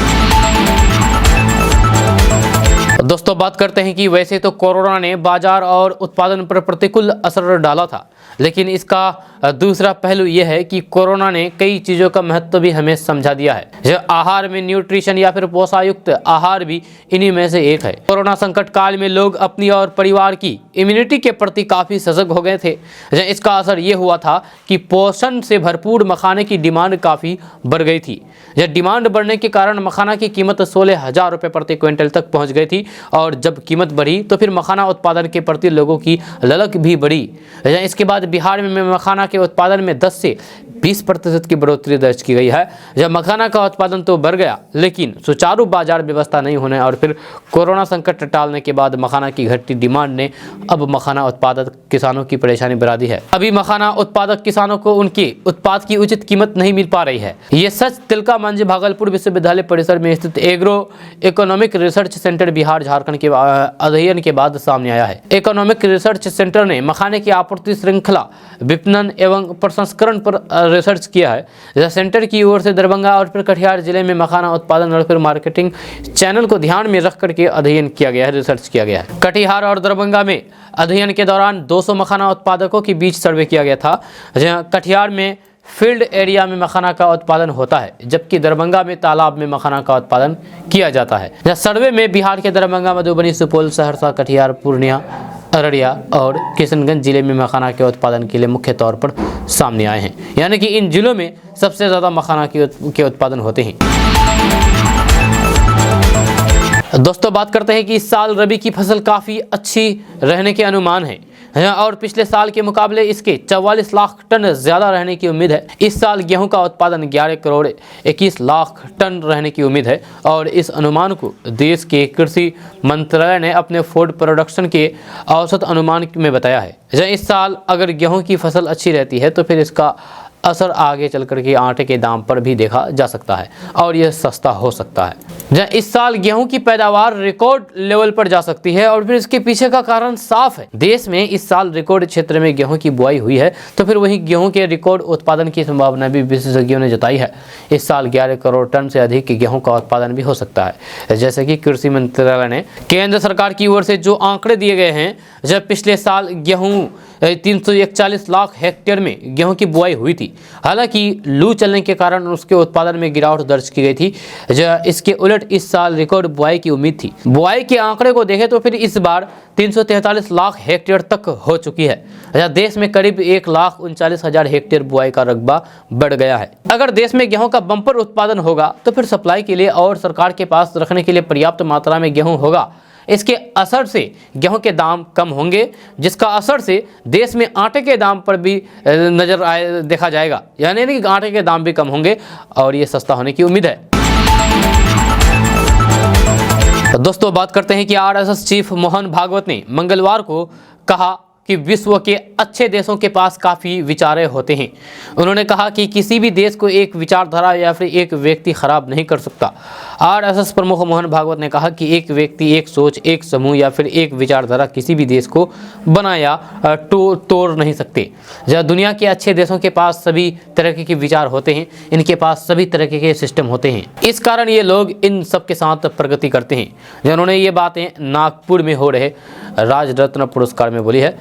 Speaker 1: दोस्तों बात करते हैं कि वैसे तो कोरोना ने बाजार और उत्पादन पर प्रतिकूल असर डाला था, लेकिन इसका दूसरा पहलू यह है कि कोरोना ने कई चीज़ों का महत्व भी हमें समझा दिया है। जो आहार में न्यूट्रिशन या फिर पोषायुक्त आहार भी इन्हीं में से एक है। कोरोना संकट काल में लोग अपनी और परिवार की इम्यूनिटी के प्रति काफ़ी सजग हो गए थे। इसका असर ये हुआ था कि पोषण से भरपूर मखाने की डिमांड काफ़ी बढ़ गई थी। यह डिमांड बढ़ने के कारण मखाना की कीमत 16,000 रुपये प्रति क्विंटल तक पहुँच गई थी, और जब कीमत बढ़ी तो फिर मखाना उत्पादन के प्रति लोगों की ललक भी बढ़ी। इसके बाद बिहार में मखाना के उत्पादन में 10 से 20% की बढ़ोतरी दर्ज की गई है। जब मखाना का उत्पादन तो बढ़ गया, लेकिन सुचारू बाजार व्यवस्था नहीं होने और फिर कोरोना संकट टालने के बाद मखाना की घटती डिमांड ने अब मखाना उत्पादक किसानों की परेशानी बढ़ा दी है। अभी मखाना उत्पादक किसानों को उनके उत्पाद की उचित कीमत नहीं मिल पा रही है। ये सच तिलका मंच भागलपुर विश्वविद्यालय परिसर में स्थित agro economic research centre Bihar Jharkhand के अध्ययन के बाद सामने आया है। इकोनॉमिक रिसर्च सेंटर ने मखाने की आपूर्ति श्रृंखला, विपणन एवं प्रसंस्करण पर रिसर्च किया है। सेंटर की ओर से दरभंगा और फिर कटिहार जिले में मखाना उत्पादन और फिर मार्केटिंग चैनल को ध्यान में रख करके अध्ययन किया गया है, रिसर्च किया गया है। कटिहार और दरभंगा में अध्ययन के दौरान 200 मखाना उत्पादकों के बीच सर्वे किया गया था। कटिहार में फील्ड एरिया में मखाना का उत्पादन होता है, जबकि दरभंगा में तालाब में मखाना का उत्पादन किया जाता है। सर्वे में बिहार के दरभंगा, मधुबनी, सुपौल, सहरसा, कटिहार, पूर्णिया, अररिया और किशनगंज जिले में मखाना के उत्पादन के लिए मुख्य तौर पर सामने आए हैं, यानी कि इन जिलों में सबसे ज़्यादा मखाना के उत्पादन होते हैं। दोस्तों बात करते हैं कि इस साल रबी की फसल काफ़ी अच्छी रहने के अनुमान है, और पिछले साल के मुकाबले इसके 44 लाख टन ज़्यादा रहने की उम्मीद है। इस साल गेहूं का उत्पादन 11 करोड़ 21 लाख टन रहने की उम्मीद है, और इस अनुमान को देश के कृषि मंत्रालय ने अपने फूड प्रोडक्शन के औसत अनुमान में बताया है। इस साल अगर गेहूं की फसल अच्छी रहती है तो फिर इसका असर आगे चल कर के आटे के दाम पर भी देखा जा सकता है, और यह सस्ता हो सकता है। इस साल गेहूं की पैदावार रिकॉर्ड लेवल पर जा सकती है, और फिर इसके पीछे का कारण साफ है। देश में इस साल रिकॉर्ड क्षेत्र में गेहूं की बुआई हुई है, तो फिर वहीं गेहूं के रिकॉर्ड उत्पादन की संभावना भी विशेषज्ञों ने जताई है। इस साल 11 करोड़ टन से अधिक गेहूं का उत्पादन भी हो सकता है, जैसे कि कृषि मंत्रालय ने केंद्र सरकार की ओर से जो आंकड़े दिए गए हैं। जब पिछले साल गेहूं 341 लाख हेक्टेयर में गेहूं की बुआई हुई थी। हालांकि लू चलने के कारण उसके उत्पादन में गिरावट दर्ज की गई थी। इसके उलट इस साल रिकॉर्ड बुआई की उम्मीद थी। बुआई के आंकड़े को देखें तो फिर इस बार 343 लाख हेक्टेयर तक हो चुकी है। देश में करीब 1,39,000 हेक्टेयर बुआई का रकबा बढ़ गया है। अगर देश में गेहूं का बम्पर उत्पादन होगा तो फिर सप्लाई के लिए और सरकार के पास रखने के लिए पर्याप्त मात्रा में गेहूं होगा। इसके असर से गेहूं के दाम कम होंगे, जिसका असर से देश में आटे के दाम पर भी देखा जाएगा, यानी कि आटे के दाम भी कम होंगे और ये सस्ता होने की उम्मीद है। तो दोस्तों बात करते हैं कि आरएसएस चीफ मोहन भागवत ने मंगलवार को कहा कि विश्व के अच्छे देशों के पास काफ़ी विचारे होते हैं। उन्होंने कहा कि किसी भी देश को एक विचारधारा या फिर एक व्यक्ति खराब नहीं कर सकता। आरएसएस प्रमुख मोहन भागवत ने कहा कि एक व्यक्ति, एक सोच, एक समूह या फिर एक विचारधारा किसी भी देश को बना या तोड़ नहीं सकते। जब दुनिया के अच्छे देशों के पास सभी तरह के विचार होते हैं, इनके पास सभी तरह के सिस्टम होते हैं, इस कारण ये लोग इन सब के साथ प्रगति करते हैं। उन्होंने ये बातें नागपुर में हो रहे राजरत्न पुरस्कार में बोली है।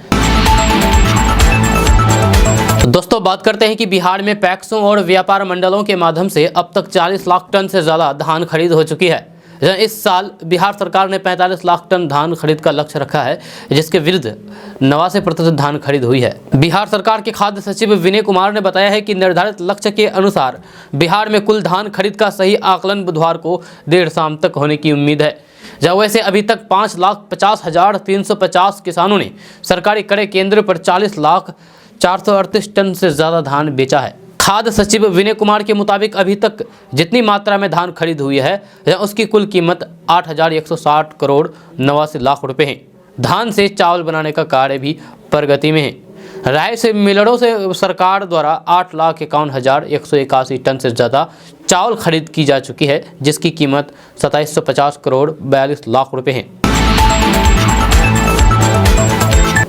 Speaker 1: दोस्तों, बात करते हैं कि बिहार में पैक्सों और व्यापार मंडलों के माध्यम से अब तक 40 लाख टन से ज़्यादा धान खरीद हो चुकी है। इस साल बिहार सरकार ने 45 लाख टन धान खरीद का लक्ष्य रखा है, जिसके विरुद्ध 89% धान खरीद हुई है। बिहार सरकार के खाद्य सचिव विनय कुमार ने बताया है कि निर्धारित लक्ष्य के अनुसार बिहार में कुल धान खरीद का सही आकलन बुधवार को देर शाम तक होने की उम्मीद है। जब वैसे अभी तक 5,50,350 किसानों ने सरकारी क्रय केंद्र पर 40,438 टन से ज़्यादा धान बेचा है। खाद्य सचिव विनय कुमार के मुताबिक अभी तक जितनी मात्रा में धान खरीद हुई है उसकी कुल कीमत 8,160 करोड़ 89 लाख रुपए है। धान से चावल बनाने का कार्य भी प्रगति में है। राइस मिलरों से सरकार द्वारा 8,51,181 टन से ज़्यादा चावल खरीद की जा चुकी है, जिसकी कीमत 2750 करोड़ 42 लाख रुपए है।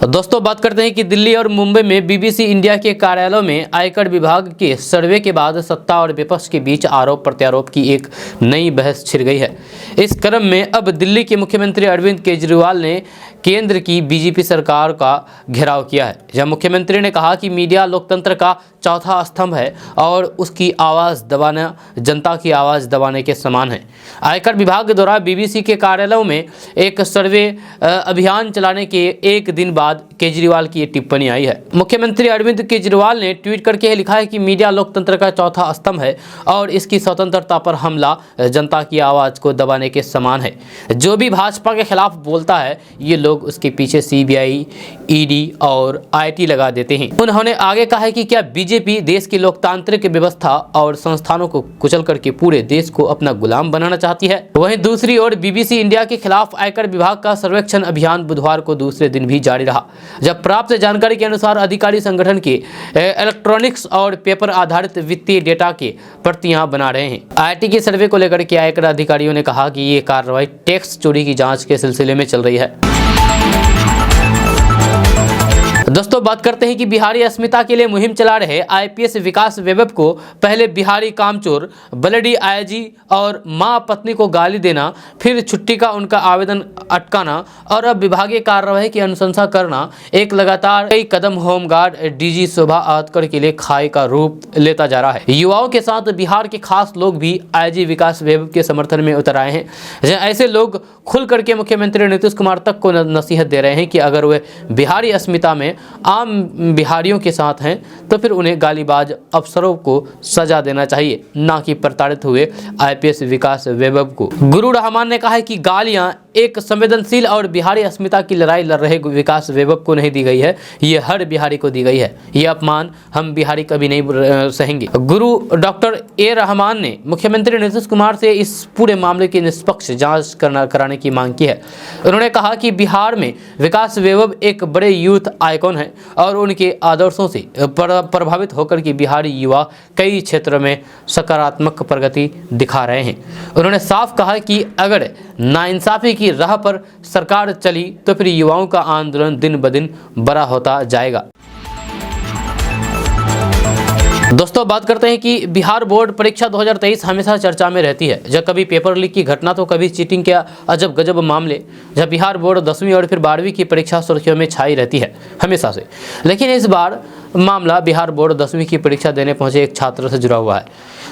Speaker 1: दोस्तों, बात करते हैं कि दिल्ली और मुंबई में बीबीसी इंडिया के कार्यालयों में आयकर विभाग के सर्वे के बाद सत्ता और विपक्ष के बीच आरोप प्रत्यारोप की एक नई बहस छिड़ गई है। इस क्रम में अब दिल्ली के मुख्यमंत्री अरविंद केजरीवाल ने केंद्र की बीजेपी सरकार का घेराव किया है। जब मुख्यमंत्री ने कहा कि मीडिया लोकतंत्र का चौथा स्तंभ है और उसकी आवाज़ दबाना जनता की आवाज़ दबाने के समान है। आयकर विभाग द्वारा बीबीसी के कार्यालयों में एक सर्वे अभियान चलाने के एक दिन बाद केजरीवाल की ये टिप्पणी आई है। मुख्यमंत्री अरविंद केजरीवाल ने ट्वीट करके लिखा है कि मीडिया लोकतंत्र का चौथा स्तंभ है और इसकी स्वतंत्रता पर हमला जनता की आवाज़ को दबाने के समान है। जो भी भाजपा के खिलाफ बोलता है, ये लोग उसके पीछे CBI, ED और IT लगा देते हैं। उन्होंने आगे कहा है कि क्या बीजेपी देश की लोकतांत्रिक व्यवस्था और संस्थानों को कुचल करके पूरे देश को अपना गुलाम बनाना चाहती है। वहीं दूसरी ओर बीबीसी इंडिया के खिलाफ आयकर विभाग का सर्वेक्षण अभियान बुधवार को दूसरे दिन भी जारी रहा। जब प्राप्त जानकारी के अनुसार अधिकारी संगठन के इलेक्ट्रॉनिक्स और पेपर आधारित वित्तीय डेटा के प्रतियां बना रहे हैं। IT के सर्वे को लेकर के आयकर अधिकारियों ने कहा कि ये कार्रवाई टैक्स चोरी की जांच के सिलसिले में चल रही है। दोस्तों, बात करते हैं कि बिहारी अस्मिता के लिए मुहिम चला रहे IPS विकास वैभव को पहले बिहारी कामचोर, ब्लडी IG और मां पत्नी को गाली देना, फिर छुट्टी का उनका आवेदन अटकाना और अब विभागीय कार्रवाई की अनुशंसा करना एक लगातार कई कदम होमगार्ड DG शोभा आतकर के लिए खाई का रूप लेता जा रहा है। युवाओं के साथ बिहार के खास लोग भी IG विकास वैभव के समर्थन में उतर आए हैं। ऐसे लोग खुल करके मुख्यमंत्री नीतीश कुमार तक को नसीहत दे रहे हैं कि अगर वे बिहारी अस्मिता में आम बिहारियों के साथ हैं तो फिर उन्हें गालीबाज अफसरों को सजा देना चाहिए, ना कि प्रताड़ित हुए IPS विकास वैभव को। गुरु रहमान ने कहा है कि गालियां एक संवेदनशील और बिहारी अस्मिता की लड़ाई लड़ रहे विकास वैभव को नहीं दी गई है, ये हर बिहारी को दी गई है। ये अपमान हम बिहारी कभी नहीं सहेंगे। गुरु डॉक्टर A रहमान ने मुख्यमंत्री नीतीश कुमार से इस पूरे मामले की निष्पक्ष जांच कराने की मांग की है। उन्होंने कहा कि बिहार में विकास वैभव एक बड़े यूथ आइकॉन है और उनके आदर्शों से प्रभावित होकर के बिहारी युवा कई क्षेत्रों में सकारात्मक प्रगति दिखा रहे हैं। उन्होंने साफ कहा कि अगर नाइंसाफी की राह पर सरकार चली तो फिर युवाओं का आंदोलन दिन ब दिन बड़ा होता जाएगा। दोस्तों, बात करते हैं कि बिहार बोर्ड परीक्षा 2023 हमेशा चर्चा में रहती है। जब कभी पेपर लीक की घटना तो कभी चीटिंग के अजब गजब मामले। जब बिहार बोर्ड 10वीं और फिर 12वीं की परीक्षा सुर्खियों में छाई रहती है हमेशा से, लेकिन इस बार मामला बिहार बोर्ड 10वीं की परीक्षा देने पहुंचे एक छात्र से जुड़ा हुआ है।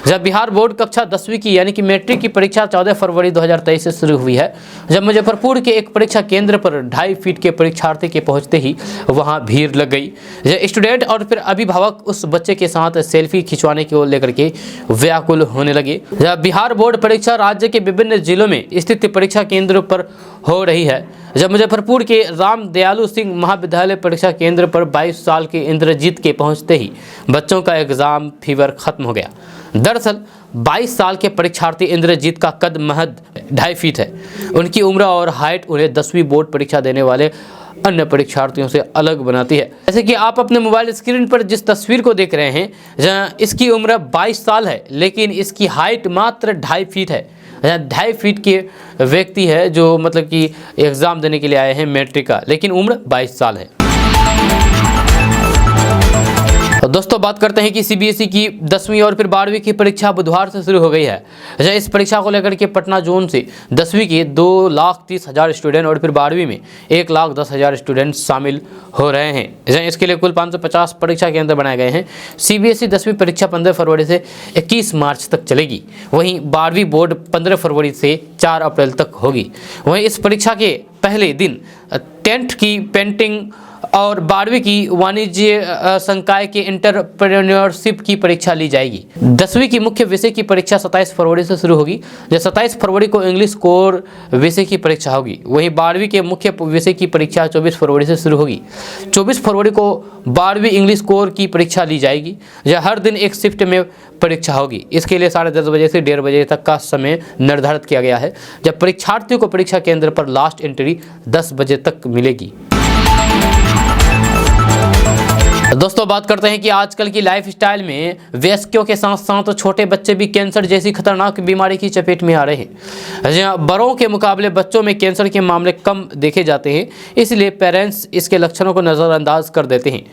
Speaker 1: जब बिहार बोर्ड कक्षा 10वीं की यानी कि मैट्रिक की परीक्षा 14 फरवरी 2023 से शुरू हुई है, जब मुजफ्फरपुर के एक परीक्षा केंद्र पर 2.5 फीट के परीक्षार्थी के पहुंचते ही वहां भीड़ लग गई। स्टूडेंट और फिर अभिभावक उस बच्चे के साथ सेल्फी खिंचवाने को लेकर के व्याकुल होने लगे। जब बिहार बोर्ड परीक्षा राज्य के विभिन्न जिलों में स्थित परीक्षा केंद्रों पर हो रही है, जब मुजफ्फरपुर के राम दयालु सिंह महाविद्यालय परीक्षा केंद्र पर 22 साल के इंद्रजीत के पहुंचते ही बच्चों का एग्जाम फीवर खत्म हो गया। दरअसल 22 साल के परीक्षार्थी इंद्रजीत का कद महज 2.5 फीट है। उनकी उम्र और हाइट उन्हें 10वीं बोर्ड परीक्षा देने वाले अन्य परीक्षार्थियों से अलग बनाती है। जैसे कि आप अपने मोबाइल स्क्रीन पर जिस तस्वीर को देख रहे हैं, जहाँ इसकी उम्र 22 साल है, लेकिन इसकी हाइट मात्र 2.5 फीट है। 2.5 फीट के व्यक्ति है जो मतलब कि एग्ज़ाम देने के लिए आए हैं मैट्रिक का, लेकिन उम्र 22 साल है। और दोस्तों बात करते हैं कि सीबीएसई की 10वीं और फिर 12वीं की परीक्षा बुधवार से शुरू हो गई है। इस परीक्षा को लेकर के पटना जोन से 10वीं के 2,30,000 स्टूडेंट और फिर 12वीं में 1,10,000 स्टूडेंट शामिल हो रहे हैं। इसके लिए कुल 550 परीक्षा केंद्र बनाए गए हैं। सीबीएसई 10वीं परीक्षा 15 फरवरी से 21 मार्च तक चलेगी। वहीं 12वीं बोर्ड 15 फरवरी से 4 अप्रैल तक होगी। वहीं इस परीक्षा के पहले दिन 10th की पेंटिंग और 12वीं की वाणिज्य संकाय के एंटरप्रेन्योरशिप की परीक्षा ली जाएगी। 10वीं की मुख्य विषय की परीक्षा 27 फरवरी से शुरू होगी। 27 फरवरी को इंग्लिश कोर विषय की परीक्षा होगी। वहीं 12वीं के मुख्य विषय की परीक्षा 24 फरवरी से शुरू होगी। 24 फरवरी को 12वीं इंग्लिश कोर की परीक्षा ली जाएगी। यह हर दिन एक शिफ्ट में परीक्षा होगी। इसके लिए 10:30 बजे से 1:30 बजे तक का समय निर्धारित किया गया है, जब परीक्षार्थियों को परीक्षा केंद्र पर लास्ट एंट्री 10 बजे तक मिलेगी। दोस्तों बात करते हैं कि आजकल की लाइफस्टाइल में वयस्कों के साथ साथ छोटे बच्चे भी कैंसर जैसी खतरनाक बीमारी की चपेट में आ रहे हैं। बड़ों के मुकाबले बच्चों में कैंसर के मामले कम देखे जाते हैं, इसलिए पेरेंट्स इसके लक्षणों को नज़रअंदाज कर देते हैं।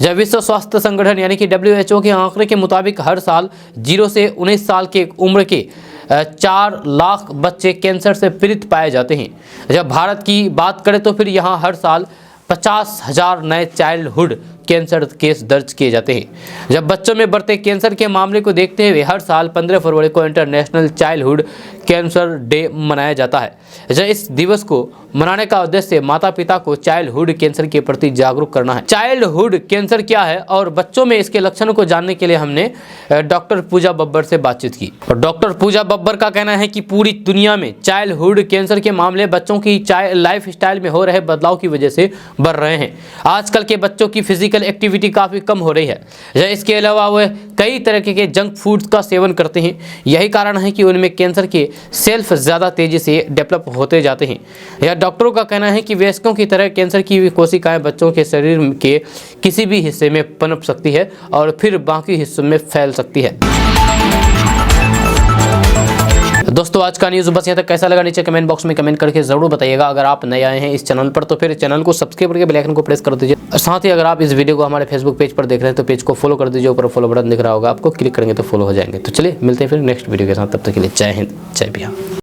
Speaker 1: जब विश्व स्वास्थ्य संगठन यानी कि WHO के आंकड़े के मुताबिक हर साल 0 से 19 साल के उम्र के 4 लाख बच्चे कैंसर से पीड़ित पाए जाते हैं। जब भारत की बात करें तो फिर यहाँ हर साल 50,000 नए चाइल्डहुड कैंसर केस दर्ज किए जाते हैं। जब बच्चों में बढ़ते कैंसर के मामले को देखते हुए हर साल 15 फरवरी को इंटरनेशनल चाइल्डहुड कैंसर डे मनाया जाता है। इस दिवस को मनाने का उद्देश्य माता पिता को चाइल्डहुड कैंसर के प्रति जागरूक करना है। चाइल्डहुड कैंसर क्या है और बच्चों में इसके लक्षणों को जानने के लिए हमने डॉक्टर पूजा बब्बर से बातचीत की। और डॉक्टर पूजा बब्बर का कहना है कि पूरी दुनिया में चाइल्डहुड कैंसर के मामले बच्चों की लाइफ स्टाइल में हो रहे बदलाव की वजह से बढ़ रहे हैं। आजकल के बच्चों की फिजिकल एक्टिविटी काफ़ी कम हो रही है। इसके अलावा वह कई तरह के जंक फूड्स का सेवन करते हैं। यही कारण है कि उनमें कैंसर के सेल्फ ज़्यादा तेज़ी से डेवलप होते जाते हैं। यह डॉक्टरों का कहना है कि वयस्कों की तरह कैंसर की कोशिकाएं बच्चों के शरीर के किसी भी हिस्से में पनप सकती है और फिर बाकी हिस्सों में फैल सकती है। दोस्तों आज का न्यूज़ बस यहाँ तक। कैसा लगा नीचे कमेंट बॉक्स में कमेंट करके ज़रूर बताइएगा। अगर आप नए आए हैं इस चैनल पर तो फिर चैनल को सब्सक्राइब करके बेल आइकन को प्रेस कर दीजिए। और साथ ही अगर आप इस वीडियो को हमारे फेसबुक पेज पर देख रहे हैं तो पेज को फॉलो कर दीजिए। ऊपर फॉलो बटन दिख रहा होगा आपको, क्लिक करेंगे तो फॉलो हो जाएंगे। तो चलिए मिलते हैं फिर नेक्स्ट वीडियो के साथ। तब तक के लिए जय हिंद, जय बिहार।